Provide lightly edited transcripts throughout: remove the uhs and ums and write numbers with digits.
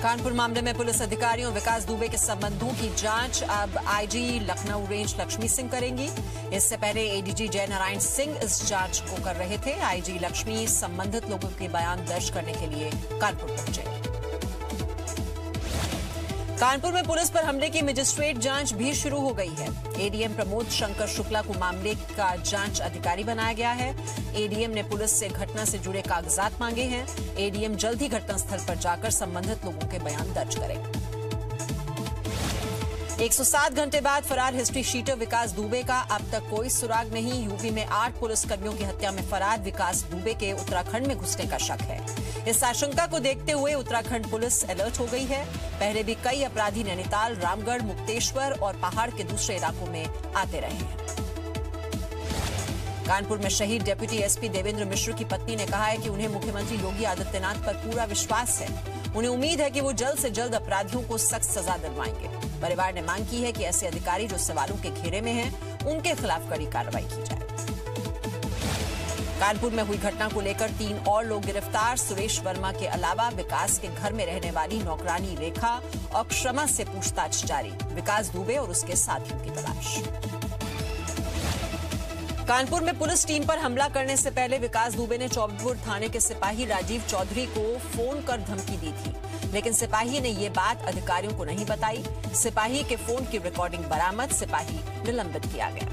कानपुर मामले में पुलिस अधिकारियों विकास दुबे के संबंधों की जांच अब आईजी लखनऊ रेंज लक्ष्मी सिंह करेंगी। इससे पहले एडीजी जय नारायण सिंह इस जांच को कर रहे थे। आईजी लक्ष्मी संबंधित लोगों के बयान दर्ज करने के लिए कानपुर पहुंचे। कानपुर में पुलिस पर हमले की मजिस्ट्रेट जांच भी शुरू हो गई है। एडीएम प्रमोद शंकर शुक्ला को मामले का जांच अधिकारी बनाया गया है। एडीएम ने पुलिस से घटना से जुड़े कागजात मांगे हैं। एडीएम जल्द ही घटनास्थल पर जाकर संबंधित लोगों के बयान दर्ज करेंगे। 107 घंटे बाद फरार हिस्ट्री शीटर विकास दुबे का अब तक कोई सुराग नहीं। यूपी में 8 पुलिसकर्मियों की हत्या में फरार विकास दुबे के उत्तराखंड में घुसने का शक है। इस आशंका को देखते हुए उत्तराखंड पुलिस अलर्ट हो गई है। पहले भी कई अपराधी नैनीताल, रामगढ़, मुक्तेश्वर और पहाड़ के दूसरे इलाकों में आते रहे हैं। कानपुर में शहीद डिप्टी एसपी देवेंद्र मिश्र की पत्नी ने कहा है कि उन्हें मुख्यमंत्री योगी आदित्यनाथ पर पूरा विश्वास है। उन्हें उम्मीद है कि वो जल्द से जल्द अपराधियों को सख्त सजा दिलवाएंगे। परिवार ने मांग की है कि ऐसे अधिकारी जो सवालों के घेरे में हैं, उनके खिलाफ कड़ी कार्रवाई की जाए। कानपुर में हुई घटना को लेकर 3 और लोग गिरफ्तार। सुरेश वर्मा के अलावा विकास के घर में रहने वाली नौकरानी रेखा और क्षमा से पूछताछ जारी। विकास दुबे और उसके साथियों की तलाश। कानपुर में पुलिस टीम पर हमला करने से पहले विकास दुबे ने चौबेपुर थाने के सिपाही राजीव चौधरी को फोन कर धमकी दी थी, लेकिन सिपाही ने ये बात अधिकारियों को नहीं बताई। सिपाही के फोन की रिकॉर्डिंग बरामद, सिपाही निलंबित किया गया।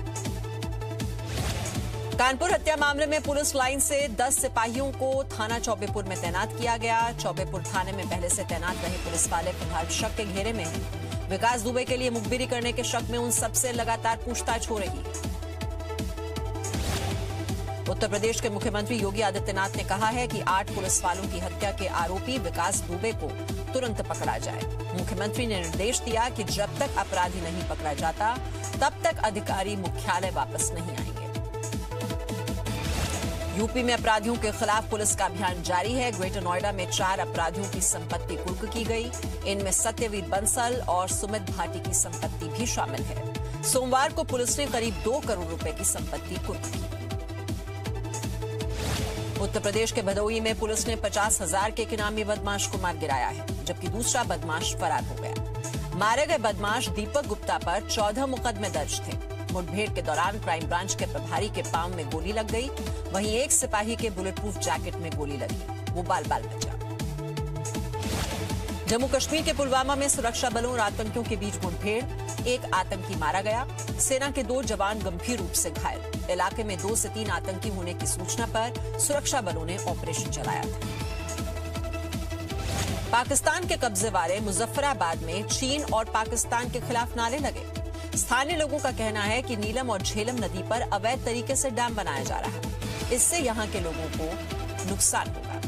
कानपुर हत्या मामले में पुलिस लाइन से 10 सिपाहियों को थाना चौबेपुर में तैनात किया गया। चौबेपुर थाने में पहले से तैनात रहे पुलिस वाले फिलहाल शक के घेरे में हैं। विकास दुबे के लिए मुखबिरी करने के शक में उन सबसे लगातार पूछताछ हो रही है। उत्तर प्रदेश के मुख्यमंत्री योगी आदित्यनाथ ने कहा है कि 8 पुलिस वालों की हत्या के आरोपी विकास दुबे को तुरंत पकड़ा जाए। मुख्यमंत्री ने निर्देश दिया कि जब तक अपराधी नहीं पकड़ा जाता, तब तक अधिकारी मुख्यालय वापस नहीं आएंगे। यूपी में अपराधियों के खिलाफ पुलिस का अभियान जारी है। ग्रेटर नोएडा में 4 अपराधियों की संपत्ति कुर्क की गई। इनमें सत्यवीर बंसल और सुमित भाटी की संपत्ति भी शामिल है। सोमवार को पुलिस ने करीब 2 करोड़ रुपए की संपत्ति कुर्क की। उत्तर प्रदेश के भदोही में पुलिस ने 50,000 के एक इनामी बदमाश को मार गिराया है, जबकि दूसरा बदमाश फरार हो गया। मारे गए बदमाश दीपक गुप्ता पर 14 मुकदमे दर्ज थे। मुठभेड़ के दौरान क्राइम ब्रांच के प्रभारी के पांव में गोली लग गई। वहीं एक सिपाही के बुलेट प्रूफ जैकेट में गोली लगी, वो बाल बाल बचा। जम्मू कश्मीर के पुलवामा में सुरक्षा बलों और आतंकियों के बीच मुठभेड़, एक आतंकी मारा गया। सेना के 2 जवान गंभीर रूप से घायल। इलाके में 2 से 3 आतंकी होने की सूचना पर सुरक्षा बलों ने ऑपरेशन चलाया था। पाकिस्तान के कब्जे वाले मुजफ्फराबाद में चीन और पाकिस्तान के खिलाफ नारे लगे। स्थानीय लोगों का कहना है कि नीलम और झेलम नदी पर अवैध तरीके से डैम बनाया जा रहा है। इससे यहां के लोगों को नुकसान होगा।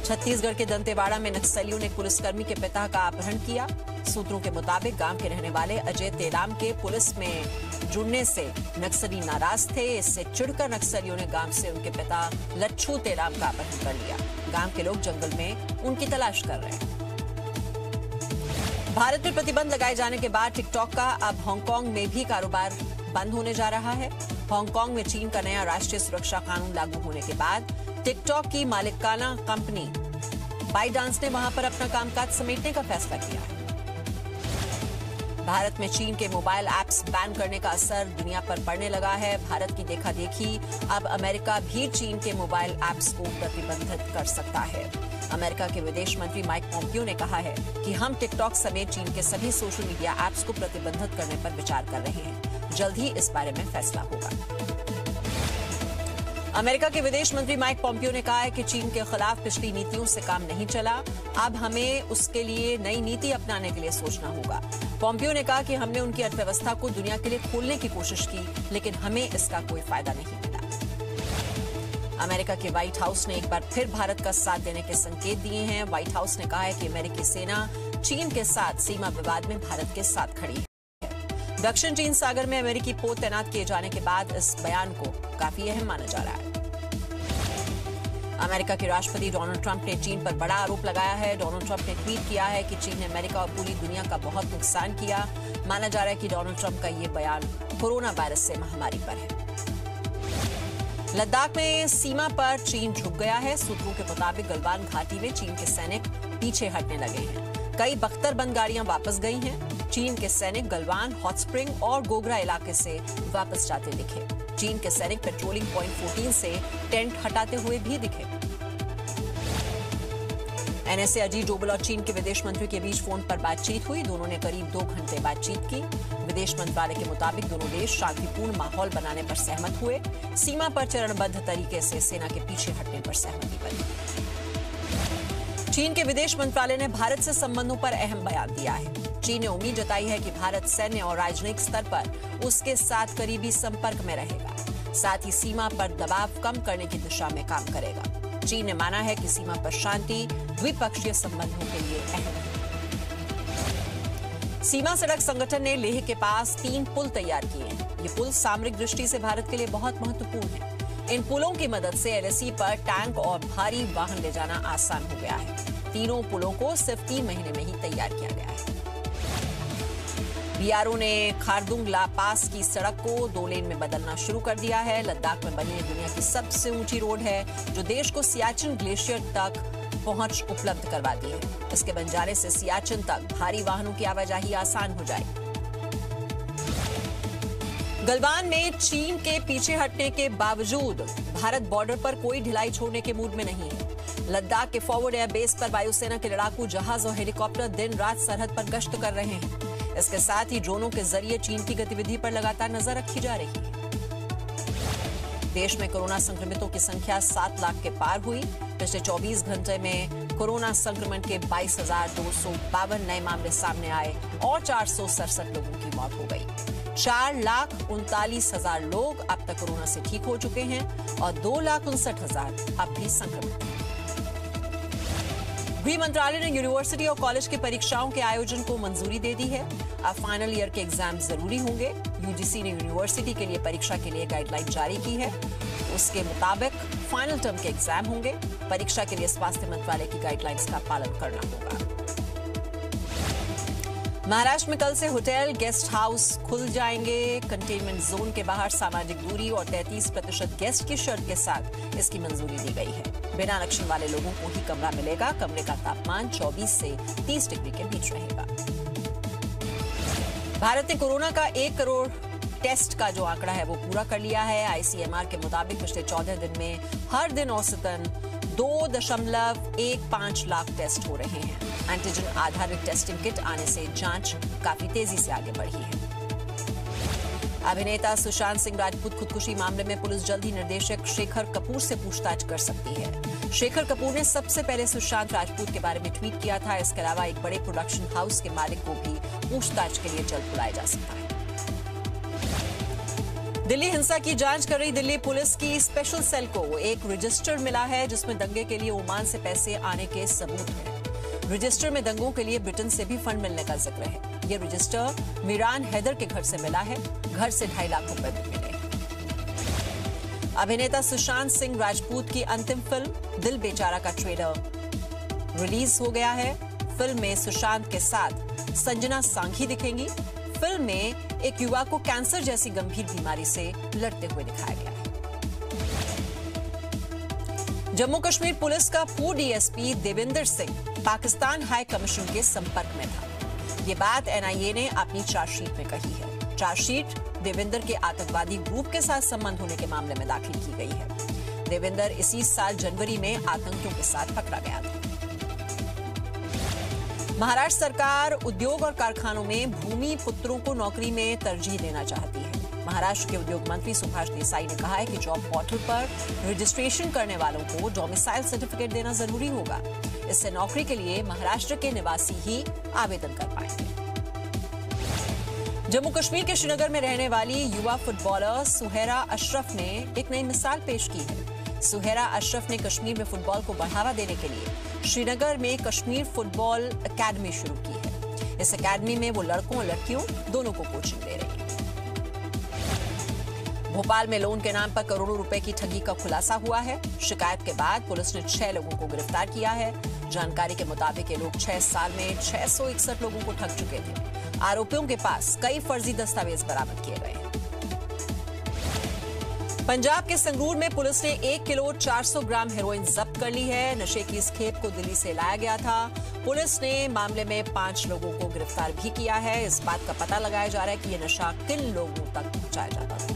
छत्तीसगढ़ के दंतेवाड़ा में नक्सलियों ने पुलिसकर्मी के पिता का अपहरण किया। सूत्रों के मुताबिक गांव के रहने वाले अजय तेलाम के पुलिस में जुड़ने से नक्सली नाराज थे। इससे चिढ़कर नक्सलियों ने गांव से उनके पिता लच्छू तेलाम का अपहरण कर लिया। गांव के लोग जंगल में उनकी तलाश कर रहे हैं। भारत में प्रतिबंध लगाए जाने के बाद टिकटॉक का अब हांगकांग में भी कारोबार बंद होने जा रहा है। हांगकांग में चीन का नया राष्ट्रीय सुरक्षा कानून लागू होने के बाद टिकटॉक की मालिकाना कंपनी बाइडांस ने वहां पर अपना कामकाज समेटने का फैसला किया है। भारत में चीन के मोबाइल ऐप्स बैन करने का असर दुनिया पर पड़ने लगा है। भारत की देखा देखी अब अमेरिका भी चीन के मोबाइल ऐप्स को प्रतिबंधित कर सकता है। अमेरिका के विदेश मंत्री माइक पॉम्पियो ने कहा है कि हम टिकटॉक समेत चीन के सभी सोशल मीडिया ऐप्स को प्रतिबंधित करने पर विचार कर रहे हैं। जल्द ही इस बारे में फैसला होगा। अमेरिका के विदेश मंत्री माइक पॉम्पियो ने कहा है कि चीन के खिलाफ पिछली नीतियों से काम नहीं चला। अब हमें उसके लिए नई नीति अपनाने के लिए सोचना होगा। पॉम्पियो ने कहा कि हमने उनकी अर्थव्यवस्था को दुनिया के लिए खोलने की कोशिश की, लेकिन हमें इसका कोई फायदा नहीं मिला। अमेरिका के व्हाइट हाउस ने एक बार फिर भारत का साथ देने के संकेत दिए हैं। व्हाइट हाउस ने कहा है कि अमेरिकी सेना चीन के साथ सीमा विवाद में भारत के साथ खड़ी है। दक्षिण चीन सागर में अमेरिकी पोत तैनात किए जाने के बाद इस बयान को काफी अहम माना जा रहा है। अमेरिका के राष्ट्रपति डोनाल्ड ट्रंप ने चीन पर बड़ा आरोप लगाया है। डोनाल्ड ट्रंप ने ट्वीट किया है कि चीन ने अमेरिका और पूरी दुनिया का बहुत नुकसान किया। माना जा रहा है कि डोनाल्ड ट्रंप का ये बयान कोरोना वायरस से महामारी पर है। लद्दाख में सीमा पर चीन झुक गया है। सूत्रों के मुताबिक गलवान घाटी में चीन के सैनिक पीछे हटने लगे हैं। कई बख्तरबंद गाड़ियां वापस गई हैं। चीन के सैनिक गलवान, हॉट स्प्रिंग और गोगरा इलाके से वापस जाते दिखे। चीन के सैनिक पेट्रोलिंग पॉइंट 14 से टेंट हटाते हुए भी दिखे। एनएसए अजीत डोभाल और चीन के विदेश मंत्री के बीच फोन पर बातचीत हुई। दोनों ने करीब 2 घंटे बातचीत की। विदेश मंत्रालय के मुताबिक दोनों देश शांतिपूर्ण माहौल बनाने पर सहमत हुए। सीमा पर चरणबद्ध तरीके से सेना के पीछे हटने पर सहमति बनी। चीन के विदेश मंत्रालय ने भारत से संबंधों पर अहम बयान दिया है। चीन ने उम्मीद जताई है कि भारत सैन्य और राजनयिक स्तर पर उसके साथ करीबी संपर्क में रहेगा, साथ ही सीमा पर दबाव कम करने की दिशा में काम करेगा। चीन ने माना है कि सीमा पर शांति द्विपक्षीय संबंधों के लिए अहम है। सीमा सड़क संगठन ने लेह के पास 3 पुल तैयार किए हैं। ये पुल सामरिक दृष्टि से भारत के लिए बहुत महत्वपूर्ण है। इन पुलों की मदद से एलएसी पर टैंक और भारी वाहन ले जाना आसान हो गया है। तीनों पुलों को सिर्फ 3 महीने में ही तैयार किया गया है। बीआरओ ने खारदुंग ला पास की सड़क को 2 लेन में बदलना शुरू कर दिया है। लद्दाख में बनी दुनिया की सबसे ऊंची रोड है, जो देश को सियाचिन ग्लेशियर तक पहुंच उपलब्ध करवा दी है। इसके बन जाने से सियाचिन तक भारी वाहनों की आवाजाही आसान हो जाएगी। गलवान में चीन के पीछे हटने के बावजूद भारत बॉर्डर पर कोई ढिलाई छोड़ने के मूड में नहीं है। लद्दाख के फॉरवर्ड एयर बेस पर वायुसेना के लड़ाकू जहाज और हेलीकॉप्टर दिन रात सरहद पर गश्त कर रहे हैं। इसके साथ ही ड्रोनों के जरिए चीन की गतिविधि पर लगातार नजर रखी जा रही है। देश में कोरोना संक्रमितों की संख्या 7 लाख के पार हुई। पिछले 24 घंटे में कोरोना संक्रमण के 22,252 नए मामले सामने आए और 467 लोगों की मौत हो गई। 4,39,000 लोग अब तक कोरोना से ठीक हो चुके हैं और 2,59,000 अब भी संक्रमित हैं। गृह मंत्रालय ने यूनिवर्सिटी और कॉलेज की परीक्षाओं के आयोजन को मंजूरी दे दी है। अब फाइनल ईयर के एग्जाम जरूरी होंगे। यूजीसी ने यूनिवर्सिटी के लिए परीक्षा के लिए गाइडलाइन जारी की है। उसके मुताबिक फाइनल टर्म के एग्जाम होंगे। परीक्षा के लिए स्वास्थ्य मंत्रालय की गाइडलाइंस का पालन करना होगा। महाराष्ट्र में कल से होटल, गेस्ट हाउस खुल जाएंगे। कंटेनमेंट जोन के बाहर सामाजिक दूरी और 33% गेस्ट की शर्त के साथ इसकी मंजूरी दी गई है। बिना लक्षण वाले लोगों को ही कमरा मिलेगा। कमरे का तापमान 24 से 30 डिग्री के बीच रहेगा। भारत ने कोरोना का 1 करोड़ टेस्ट का जो आंकड़ा है वो पूरा कर लिया है। आईसीएमआर के मुताबिक पिछले 14 दिन में हर दिन औसतन 2.15 लाख टेस्ट हो रहे हैं। एंटीजन आधारित टेस्टिंग किट आने से जांच काफी तेजी से आगे बढ़ी है। अभिनेता सुशांत सिंह राजपूत खुदकुशी मामले में पुलिस जल्द ही निर्देशक शेखर कपूर से पूछताछ कर सकती है। शेखर कपूर ने सबसे पहले सुशांत राजपूत के बारे में ट्वीट किया था। इसके अलावा एक बड़े प्रोडक्शन हाउस के मालिक को भी पूछताछ के लिए जल्द बुलाया जा सकता है। दिल्ली हिंसा की जांच कर रही दिल्ली पुलिस की स्पेशल सेल को एक रजिस्टर मिला है, जिसमें दंगे के लिए ओमान से पैसे आने के सबूत हैं। रजिस्टर में दंगों के लिए ब्रिटेन से भी फंड मिलने का जिक्र है। यह रजिस्टर मीरान हैदर के घर से मिला है। घर से 2.5 लाख रुपए भी मिले। अभिनेता सुशांत सिंह राजपूत की अंतिम फिल्म दिल बेचारा का ट्रेलर रिलीज हो गया है। फिल्म में सुशांत के साथ संजना सांघी दिखेंगी। फिल्म में एक युवा को कैंसर जैसी गंभीर बीमारी से लड़ते हुए दिखाया गया है। जम्मू कश्मीर पुलिस का पूर्व DSP Devinder Singh Pakistan high commission के संपर्क में था। ये बात एनआईए ने अपनी चार्जशीट में कही है। चार्जशीट देविंदर के आतंकवादी ग्रुप के साथ संबंध होने के मामले में दाखिल की गई है। देविंदर इसी साल जनवरी में आतंकियों के साथ पकड़ा गया था। महाराष्ट्र सरकार उद्योग और कारखानों में भूमि पुत्रों को नौकरी में तरजीह देना चाहती है। महाराष्ट्र के उद्योग मंत्री सुभाष देसाई ने कहा है कि जॉब पोर्टल पर रजिस्ट्रेशन करने वालों को डोमिसाइल सर्टिफिकेट देना जरूरी होगा। इससे नौकरी के लिए महाराष्ट्र के निवासी ही आवेदन कर पाएंगे। जम्मू कश्मीर के श्रीनगर में रहने वाली युवा फुटबॉलर सुहैरा अशरफ ने एक नई मिसाल पेश की है। सुहैरा अशरफ ने कश्मीर में फुटबॉल को बढ़ावा देने के लिए श्रीनगर में कश्मीर फुटबॉल अकेडमी शुरू की है। इस अकेडमी में वो लड़कों और लड़कियों दोनों को कोचिंग दे रही है। भोपाल में लोन के नाम पर करोड़ों रुपए की ठगी का खुलासा हुआ है। शिकायत के बाद पुलिस ने 6 लोगों को गिरफ्तार किया है। जानकारी के मुताबिक ये लोग 6 साल में 661 लोगों को ठग चुके थे। आरोपियों के पास कई फर्जी दस्तावेज बरामद किए गए हैं। पंजाब के संगरूर में पुलिस ने 1 किलो 400 ग्राम हेरोइन जब्त कर ली है। नशे की इस खेप को दिल्ली से लाया गया था। पुलिस ने मामले में 5 लोगों को गिरफ्तार भी किया है। इस बात का पता लगाया जा रहा है कि यह नशा किन लोगों तक पहुंचाया जाता था।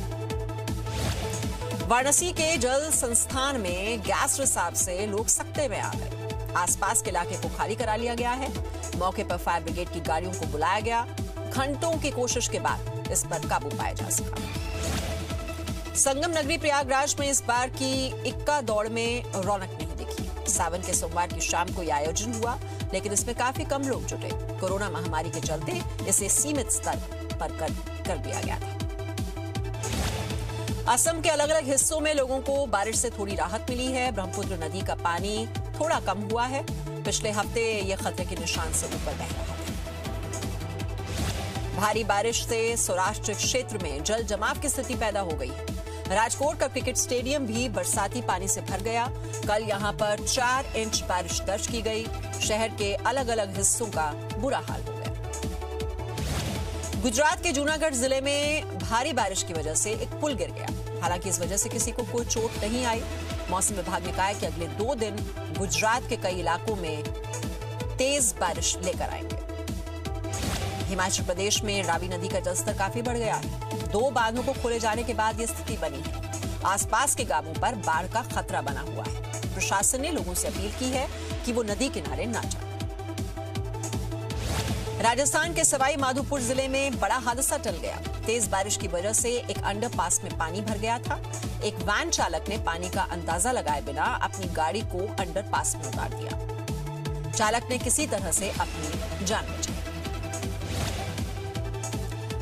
वाराणसी के जल संस्थान में गैस रिसाव से लोग सकते में आ गए। आसपास के इलाके को खाली करा लिया गया है। मौके पर फायर ब्रिगेड की गाड़ियों को बुलाया गया। घंटों की कोशिश के बाद इस पर काबू पाया जा सका। संगम नगरी प्रयागराज में इस बार की इक्का दौड़ में रौनक नहीं दिखी। सावन के सोमवार की शाम को यह आयोजन हुआ, लेकिन इसमें काफी कम लोग जुटे। कोरोना महामारी के चलते इसे सीमित स्तर पर कर दिया गया था। असम के अलग अलग हिस्सों में लोगों को बारिश से थोड़ी राहत मिली है। ब्रह्मपुत्र नदी का पानी थोड़ा कम हुआ है। पिछले हफ्ते यह खतरे के निशान से ऊपर बह रहा था। भारी बारिश से सौराष्ट्र क्षेत्र में जल जमाव की स्थिति पैदा हो गई है। राजकोट का क्रिकेट स्टेडियम भी बरसाती पानी से भर गया। कल यहां पर 4 इंच बारिश दर्ज की गई। शहर के अलग अलग हिस्सों का बुरा हाल हो गया। गुजरात के जूनागढ़ जिले में भारी बारिश की वजह से एक पुल गिर गया। हालांकि इस वजह से किसी को कोई चोट नहीं आई। मौसम विभाग ने कहा है कि अगले 2 दिन गुजरात के कई इलाकों में तेज बारिश लेकर आएंगे। हिमाचल प्रदेश में रावी नदी का जलस्तर काफी बढ़ गया है। 2 बांधों को खोले जाने के बाद ये स्थिति बनी है। आसपास के गांवों पर बाढ़ का खतरा बना हुआ है। प्रशासन ने लोगों से अपील की है कि वो नदी किनारे न जाएं। राजस्थान के सवाई माधोपुर जिले में बड़ा हादसा टल गया। तेज बारिश की वजह से एक अंडरपास में पानी भर गया था। एक वैन चालक ने पानी का अंदाजा लगाए बिना अपनी गाड़ी को अंडरपास में उतार दिया। चालक ने किसी तरह से अपनी जान बचाई।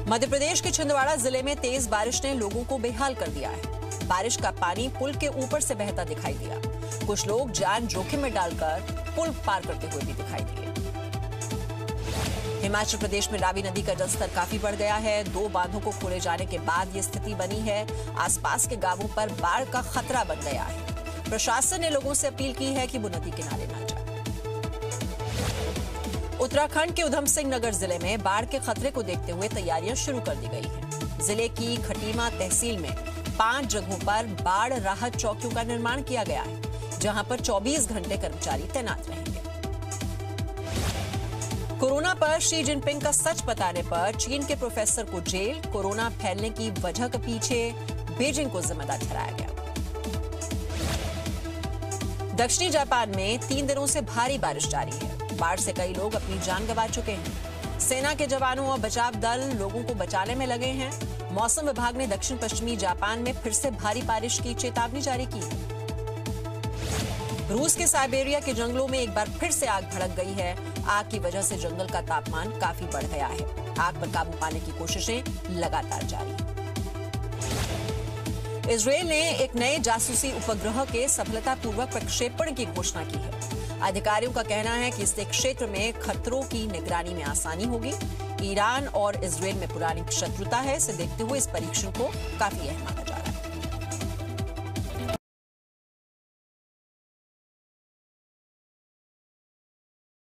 मध्य प्रदेश के छिंदवाड़ा जिले में तेज बारिश ने लोगों को बेहाल कर दिया है। बारिश का पानी पुल के ऊपर से बहता दिखाई दिया। कुछ लोग जान जोखिम में डालकर पुल पार करते हुए भी दिखाई दिए। हिमाचल प्रदेश में रावी नदी का जलस्तर काफी बढ़ गया है। 2 बांधों को खोले जाने के बाद ये स्थिति बनी है। आसपास के गांवों पर बाढ़ का खतरा बन गया है। प्रशासन ने लोगों से अपील की है कि वो नदी किनारे न जाएं। उत्तराखंड के उधम सिंह नगर जिले में बाढ़ के खतरे को देखते हुए तैयारियां शुरू कर दी गई हैं। जिले की खटीमा तहसील में 5 जगहों पर बाढ़ राहत चौकियों का निर्माण किया गया है, जहां पर 24 घंटे कर्मचारी तैनात रहेंगे। कोरोना पर शी जिनपिंग का सच बताने पर चीन के प्रोफेसर को जेल। कोरोना फैलने की वजह के पीछे बीजिंग को जिम्मेदार ठहराया गया। दक्षिणी जापान में 3 दिनों से भारी बारिश जारी है। बाढ़ से कई लोग अपनी जान गंवा चुके हैं। सेना के जवानों और बचाव दल लोगों को बचाने में लगे हैं। मौसम विभाग ने दक्षिण पश्चिमी जापान में फिर से भारी बारिश की चेतावनी जारी की है। रूस के साइबेरिया के जंगलों में एक बार फिर से आग भड़क गई है। आग की वजह से जंगल का तापमान काफी बढ़ गया है। आग पर काबू पाने की कोशिशें लगातार जारी हैं। इजरायल ने एक नए जासूसी उपग्रह के सफलतापूर्वक प्रक्षेपण की घोषणा की है। अधिकारियों का कहना है कि इससे क्षेत्र में खतरों की निगरानी में आसानी होगी। ईरान और इजरायल में पुरानी शत्रुता है। इसे देखते हुए इस परीक्षण को काफी अहम माना जा रहा है।